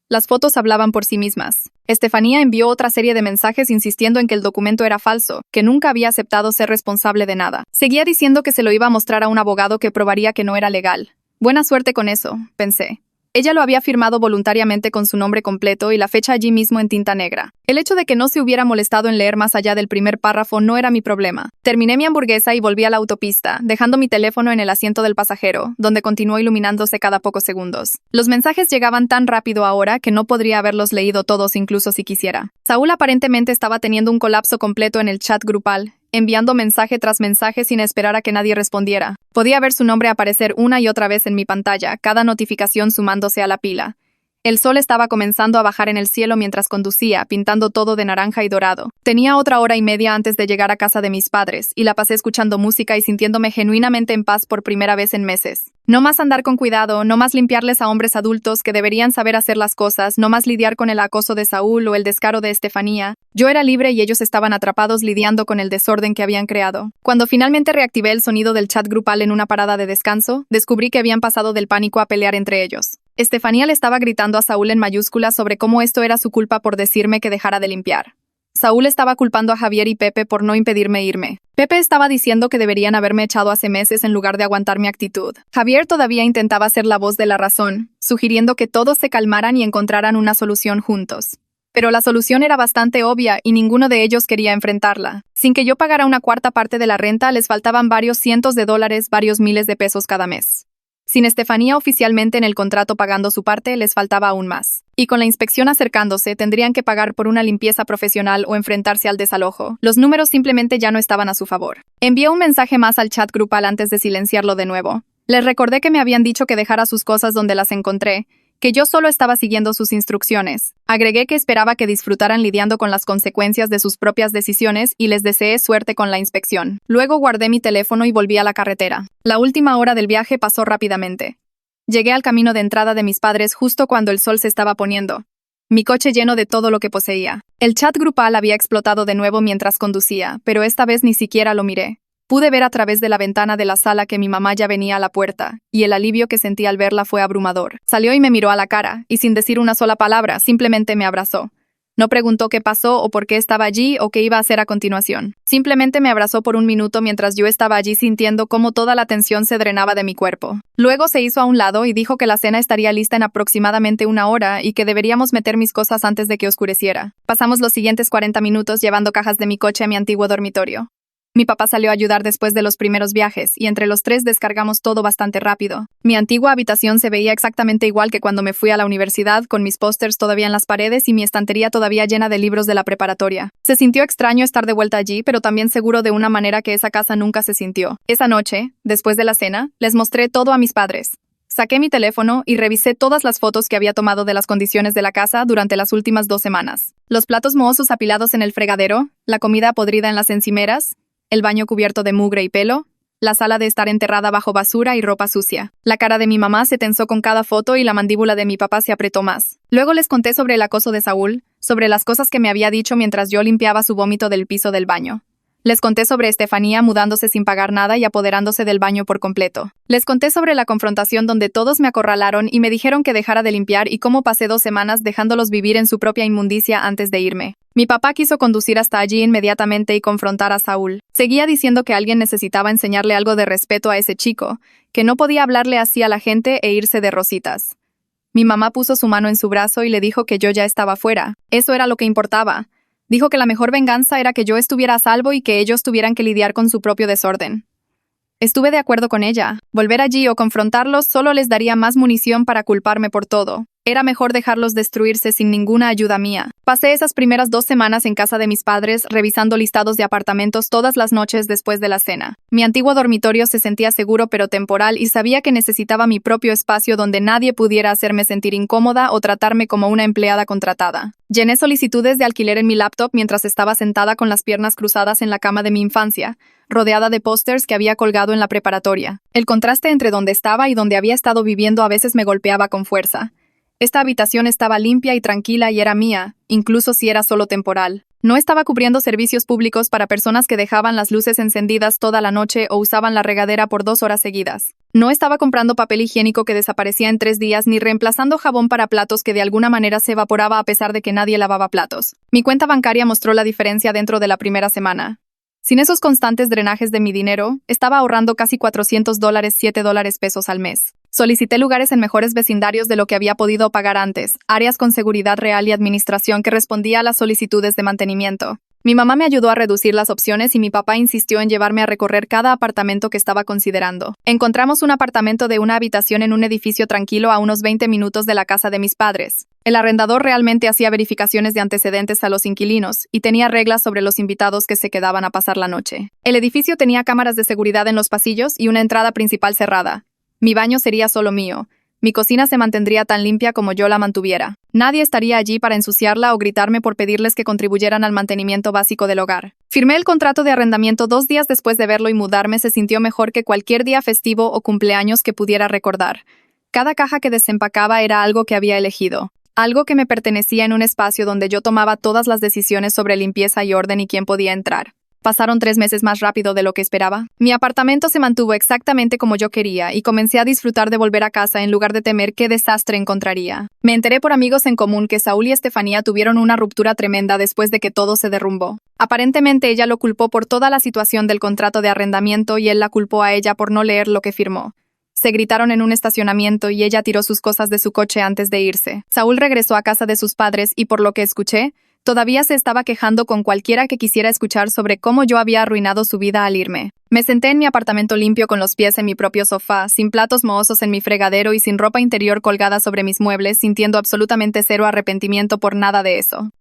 Las fotos hablaban por sí mismas. Estefanía envió otra serie de mensajes insistiendo en que el documento era falso, que nunca había aceptado ser responsable de nada. Seguía diciendo que se lo iba a mostrar a un abogado que probaría que no era legal. Buena suerte con eso, pensé. Ella lo había firmado voluntariamente con su nombre completo y la fecha allí mismo en tinta negra. El hecho de que no se hubiera molestado en leer más allá del primer párrafo no era mi problema. Terminé mi hamburguesa y volví a la autopista, dejando mi teléfono en el asiento del pasajero, donde continuó iluminándose cada pocos segundos. Los mensajes llegaban tan rápido ahora que no podría haberlos leído todos incluso si quisiera. Saúl aparentemente estaba teniendo un colapso completo en el chat grupal, enviando mensaje tras mensaje sin esperar a que nadie respondiera. Podía ver su nombre aparecer una y otra vez en mi pantalla, cada notificación sumándose a la pila. El sol estaba comenzando a bajar en el cielo mientras conducía, pintando todo de naranja y dorado. Tenía otra hora y media antes de llegar a casa de mis padres, y la pasé escuchando música y sintiéndome genuinamente en paz por primera vez en meses. No más andar con cuidado, no más limpiarles a hombres adultos que deberían saber hacer las cosas, no más lidiar con el acoso de Saúl o el descaro de Estefanía. Yo era libre y ellos estaban atrapados lidiando con el desorden que habían creado. Cuando finalmente reactivé el sonido del chat grupal en una parada de descanso, descubrí que habían pasado del pánico a pelear entre ellos. Estefanía le estaba gritando a Saúl en mayúsculas sobre cómo esto era su culpa por decirme que dejara de limpiar. Saúl estaba culpando a Javier y Pepe por no impedirme irme. Pepe estaba diciendo que deberían haberme echado hace meses en lugar de aguantar mi actitud. Javier todavía intentaba ser la voz de la razón, sugiriendo que todos se calmaran y encontraran una solución juntos. Pero la solución era bastante obvia y ninguno de ellos quería enfrentarla. Sin que yo pagara una cuarta parte de la renta, les faltaban varios cientos de dólares, varios miles de pesos cada mes. Sin Estefanía oficialmente en el contrato pagando su parte, les faltaba aún más. Y con la inspección acercándose, tendrían que pagar por una limpieza profesional o enfrentarse al desalojo. Los números simplemente ya no estaban a su favor. Envié un mensaje más al chat grupal antes de silenciarlo de nuevo. Les recordé que me habían dicho que dejara sus cosas donde las encontré, que yo solo estaba siguiendo sus instrucciones. Agregué que esperaba que disfrutaran lidiando con las consecuencias de sus propias decisiones y les deseé suerte con la inspección. Luego guardé mi teléfono y volví a la carretera. La última hora del viaje pasó rápidamente. Llegué al camino de entrada de mis padres justo cuando el sol se estaba poniendo. Mi coche lleno de todo lo que poseía. El chat grupal había explotado de nuevo mientras conducía, pero esta vez ni siquiera lo miré. Pude ver a través de la ventana de la sala que mi mamá ya venía a la puerta, y el alivio que sentí al verla fue abrumador. Salió y me miró a la cara, y sin decir una sola palabra, simplemente me abrazó. No preguntó qué pasó o por qué estaba allí o qué iba a hacer a continuación. Simplemente me abrazó por un minuto mientras yo estaba allí sintiendo cómo toda la tensión se drenaba de mi cuerpo. Luego se hizo a un lado y dijo que la cena estaría lista en aproximadamente una hora y que deberíamos meter mis cosas antes de que oscureciera. Pasamos los siguientes 40 minutos llevando cajas de mi coche a mi antiguo dormitorio. Mi papá salió a ayudar después de los primeros viajes, y entre los tres descargamos todo bastante rápido. Mi antigua habitación se veía exactamente igual que cuando me fui a la universidad, con mis pósters todavía en las paredes y mi estantería todavía llena de libros de la preparatoria. Se sintió extraño estar de vuelta allí, pero también seguro de una manera que esa casa nunca se sintió. Esa noche, después de la cena, les mostré todo a mis padres. Saqué mi teléfono y revisé todas las fotos que había tomado de las condiciones de la casa durante las últimas 2 semanas. Los platos mohosos apilados en el fregadero, la comida podrida en las encimeras, el baño cubierto de mugre y pelo, la sala de estar enterrada bajo basura y ropa sucia. La cara de mi mamá se tensó con cada foto y la mandíbula de mi papá se apretó más. Luego les conté sobre el acoso de Saúl, sobre las cosas que me había dicho mientras yo limpiaba su vómito del piso del baño. Les conté sobre Estefanía mudándose sin pagar nada y apoderándose del baño por completo. Les conté sobre la confrontación donde todos me acorralaron y me dijeron que dejara de limpiar y cómo pasé 2 semanas dejándolos vivir en su propia inmundicia antes de irme. Mi papá quiso conducir hasta allí inmediatamente y confrontar a Saúl. Seguía diciendo que alguien necesitaba enseñarle algo de respeto a ese chico, que no podía hablarle así a la gente e irse de rositas. Mi mamá puso su mano en su brazo y le dijo que yo ya estaba fuera. Eso era lo que importaba. Dijo que la mejor venganza era que yo estuviera a salvo y que ellos tuvieran que lidiar con su propio desorden. Estuve de acuerdo con ella. Volver allí o confrontarlos solo les daría más munición para culparme por todo. Era mejor dejarlos destruirse sin ninguna ayuda mía. Pasé esas primeras 2 semanas en casa de mis padres, revisando listados de apartamentos todas las noches después de la cena. Mi antiguo dormitorio se sentía seguro pero temporal y sabía que necesitaba mi propio espacio donde nadie pudiera hacerme sentir incómoda o tratarme como una empleada contratada. Llené solicitudes de alquiler en mi laptop mientras estaba sentada con las piernas cruzadas en la cama de mi infancia, rodeada de pósters que había colgado en la preparatoria. El contraste entre donde estaba y donde había estado viviendo a veces me golpeaba con fuerza. Esta habitación estaba limpia y tranquila y era mía, incluso si era solo temporal. No estaba cubriendo servicios públicos para personas que dejaban las luces encendidas toda la noche o usaban la regadera por 2 horas seguidas. No estaba comprando papel higiénico que desaparecía en 3 días ni reemplazando jabón para platos que de alguna manera se evaporaba a pesar de que nadie lavaba platos. Mi cuenta bancaria mostró la diferencia dentro de la primera semana. Sin esos constantes drenajes de mi dinero, estaba ahorrando casi $400, $7 al mes. Solicité lugares en mejores vecindarios de lo que había podido pagar antes, áreas con seguridad real y administración que respondía a las solicitudes de mantenimiento. Mi mamá me ayudó a reducir las opciones y mi papá insistió en llevarme a recorrer cada apartamento que estaba considerando. Encontramos un apartamento de una habitación en un edificio tranquilo a unos 20 minutos de la casa de mis padres. El arrendador realmente hacía verificaciones de antecedentes a los inquilinos y tenía reglas sobre los invitados que se quedaban a pasar la noche. El edificio tenía cámaras de seguridad en los pasillos y una entrada principal cerrada. Mi baño sería solo mío. Mi cocina se mantendría tan limpia como yo la mantuviera. Nadie estaría allí para ensuciarla o gritarme por pedirles que contribuyeran al mantenimiento básico del hogar. Firmé el contrato de arrendamiento 2 días después de verlo y mudarme se sintió mejor que cualquier día festivo o cumpleaños que pudiera recordar. Cada caja que desempacaba era algo que había elegido. Algo que me pertenecía en un espacio donde yo tomaba todas las decisiones sobre limpieza y orden y quién podía entrar. Pasaron 3 meses más rápido de lo que esperaba. Mi apartamento se mantuvo exactamente como yo quería y comencé a disfrutar de volver a casa en lugar de temer qué desastre encontraría. Me enteré por amigos en común que Saúl y Estefanía tuvieron una ruptura tremenda después de que todo se derrumbó. Aparentemente ella lo culpó por toda la situación del contrato de arrendamiento y él la culpó a ella por no leer lo que firmó. Se gritaron en un estacionamiento y ella tiró sus cosas de su coche antes de irse. Saúl regresó a casa de sus padres y por lo que escuché, todavía se estaba quejando con cualquiera que quisiera escuchar sobre cómo yo había arruinado su vida al irme. Me senté en mi apartamento limpio con los pies en mi propio sofá, sin platos mohosos en mi fregadero y sin ropa interior colgada sobre mis muebles, sintiendo absolutamente cero arrepentimiento por nada de eso.